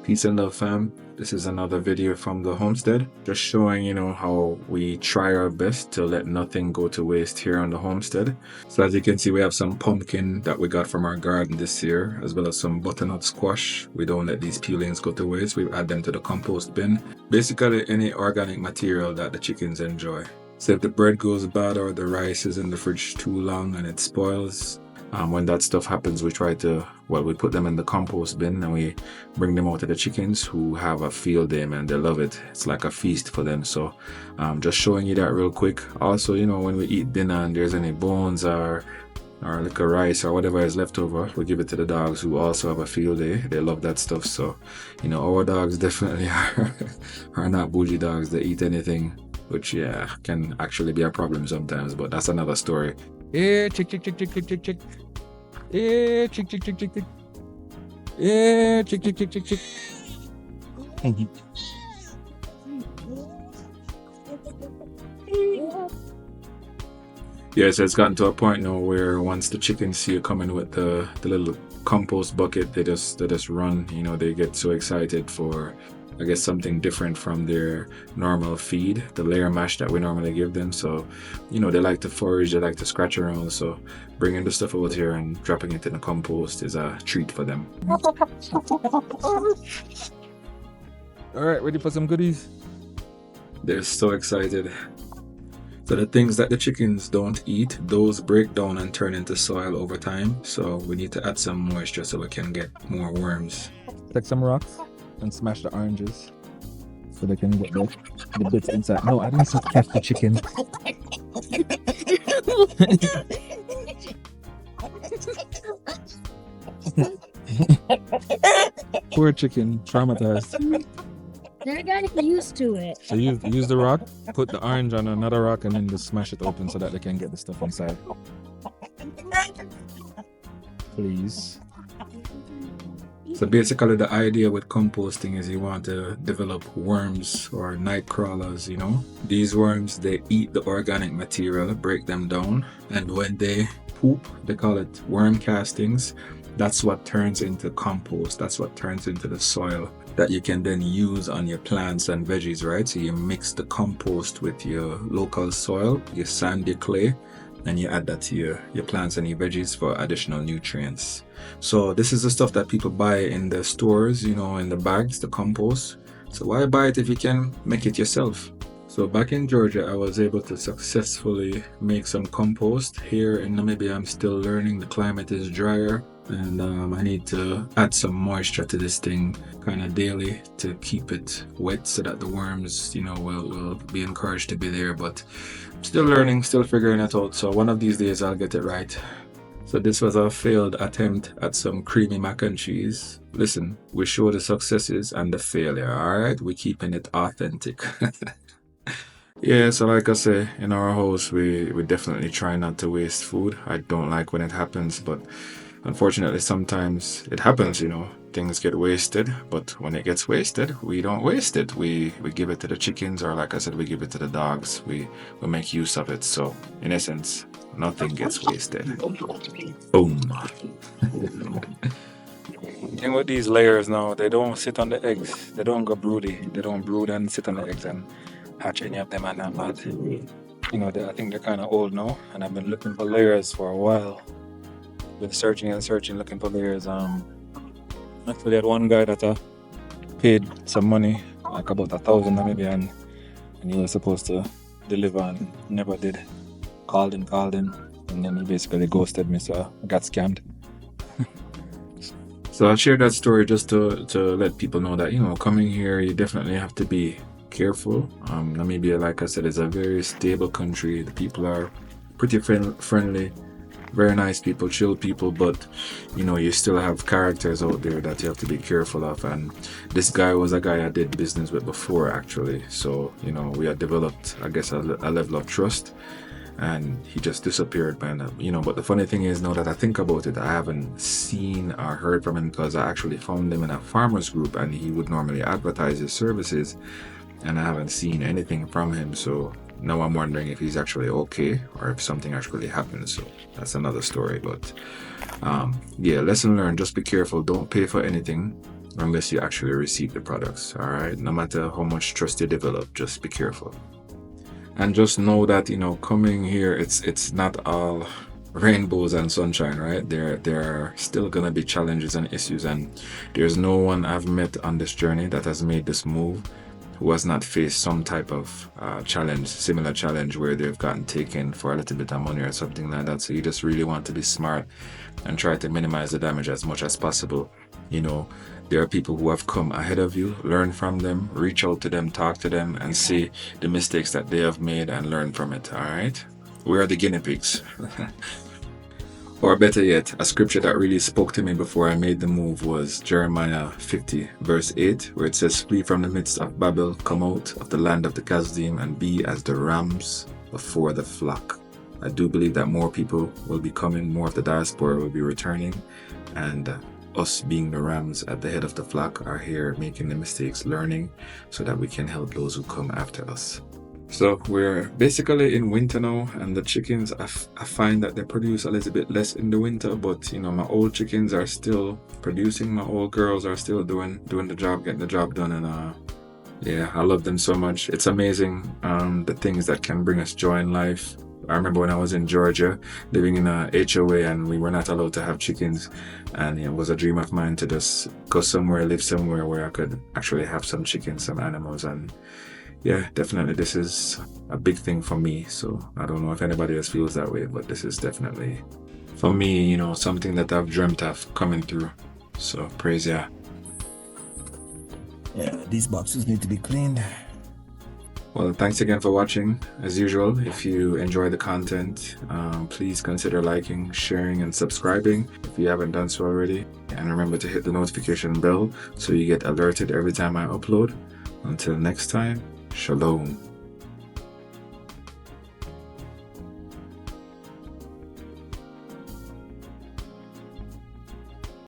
Peace and love, fam. This is another video from the homestead, just showing how we try our best to let nothing go to waste here on the homestead. So as you can see, we have some pumpkin that we got from our garden this year, as well as some butternut squash. We don't let these peelings go to waste. We add them to the compost bin. Basically any organic material that the chickens enjoy. So if the bread goes bad or the rice is in the fridge too long and it spoils, when that stuff happens, we put them in the compost bin and we bring them out to the chickens, who have a field day, man. They love it. It's like a feast for them. So just showing you that real quick. Also, when we eat dinner and there's any bones or little rice or whatever is left over, we give it to the dogs, who also have a field day. They love that stuff. So our dogs definitely are not bougie dogs. They eat anything, which can actually be a problem sometimes, but that's another story. Yeah, chick. Yeah, chick. Yeah, chick. Yeah, so it's gotten to a point now where once the chickens see you coming with the little compost bucket, they just run. They get so excited for, I guess, something different from their normal feed, the layer mash that we normally give them. So, they like to forage, they like to scratch around. So bringing the stuff out here and dropping it in the compost is a treat for them. All right, ready for some goodies? They're so excited. So the things that the chickens don't eat, those break down and turn into soil over time. So we need to add some moisture so we can get more worms. Take some rocks and smash the oranges so they can get the bits inside. No, I didn't say catch the chicken. Poor chicken, traumatized. They're getting used to it. So use the rock, put the orange on another rock, and then just smash it open so that they can get the stuff inside. Please. So basically the idea with composting is you want to develop worms or night crawlers, These worms, they eat the organic material, break them down, and when they poop, they call it worm castings. That's what turns into compost. That's what turns into the soil that you can then use on your plants and veggies, right? So you mix the compost with your local soil, you sand your clay, and you add that to your plants and your veggies for additional nutrients. So this is the stuff that people buy in the stores, in the bags, the compost. So why buy it if you can make it yourself? So back in Georgia, I was able to successfully make some compost. Here in Namibia, I'm still learning. The climate is drier, and I need to add some moisture to this thing kind of daily to keep it wet so that the worms, will be encouraged to be there. But I'm still learning, still figuring it out. So one of these days I'll get it right. So this was a failed attempt at some creamy mac and cheese. Listen, we show the successes and the failure, all right? We're keeping it authentic. Yeah, so like I say, in our house, we definitely try not to waste food. I don't like when it happens, but unfortunately, sometimes it happens, things get wasted. But when it gets wasted, we don't waste it. We give it to the chickens, or like I said, we give it to the dogs. We make use of it. So in essence, nothing gets wasted. Boom. And with these layers now, they don't sit on the eggs. They don't go broody. They don't brood and sit on the eggs and hatch any of them and that. But I think they're kind of old now, and I've been looking for layers for a while. Been searching, looking for layers. Actually, I had one guy that paid some money, like about 1,000 Namibian, and he was supposed to deliver and never did. Called him, and then he basically ghosted me, so I got scammed. So I'll share that story just to let people know that, coming here, you definitely have to be careful. Namibia, like I said, is a very stable country. The people are pretty friendly, very nice people, chill people, but you still have characters out there that you have to be careful of. And this guy was a guy I did business with before, actually. So we had developed, I guess, a level of trust, and he just disappeared, man. But the funny thing is, now that I think about it, I haven't seen or heard from him, because I actually found him in a farmers group, and he would normally advertise his services, and I haven't seen anything from him. So now I'm wondering if he's actually okay, or if something actually happened. So that's another story. But lesson learned, just be careful. Don't pay for anything. unless you actually receive the products. All right, no matter how much trust you develop, just be careful. And just know that, you know, coming here, it's not all rainbows and sunshine, right? There are still gonna be challenges and issues, and there's no one I've met on this journey that has made this move who has not faced some type of challenge, similar challenge, where they've gotten taken for a little bit of money or something like that. So you just really want to be smart and try to minimize the damage as much as possible. You know, there are people who have come ahead of you. Learn from them, reach out to them, talk to them, and see the mistakes that they have made and learn from it. All right, we are the guinea pigs. Or better yet, a scripture that really spoke to me before I made the move was Jeremiah 50 verse 8, where it says, "Flee from the midst of Babel, come out of the land of the Chaldean, and be as the rams before the flock." I do believe that more people will be coming, more of the diaspora will be returning, and us being the rams at the head of the flock are here making the mistakes, learning, so that we can help those who come after us. So we're basically in winter now, and the chickens, I find that they produce a little bit less in the winter, but you know, my old chickens are still producing, my old girls are still doing the job, getting the job done, and yeah, I love them so much. It's amazing the things that can bring us joy in life. I remember when I was in Georgia, living in a HOA, and we were not allowed to have chickens, and it was a dream of mine to just go somewhere, live somewhere where I could actually have some chickens, some animals. And yeah, definitely this is a big thing for me. So I don't know if anybody else feels that way, but this is definitely, for me, you know, something that I've dreamt of coming through. So praise Yah. Yeah, these boxes need to be cleaned. Well, thanks again for watching. As usual, if you enjoy the content, please consider liking, sharing, and subscribing if you haven't done so already. And remember to hit the notification bell so you get alerted every time I upload. Until next time, Shalom.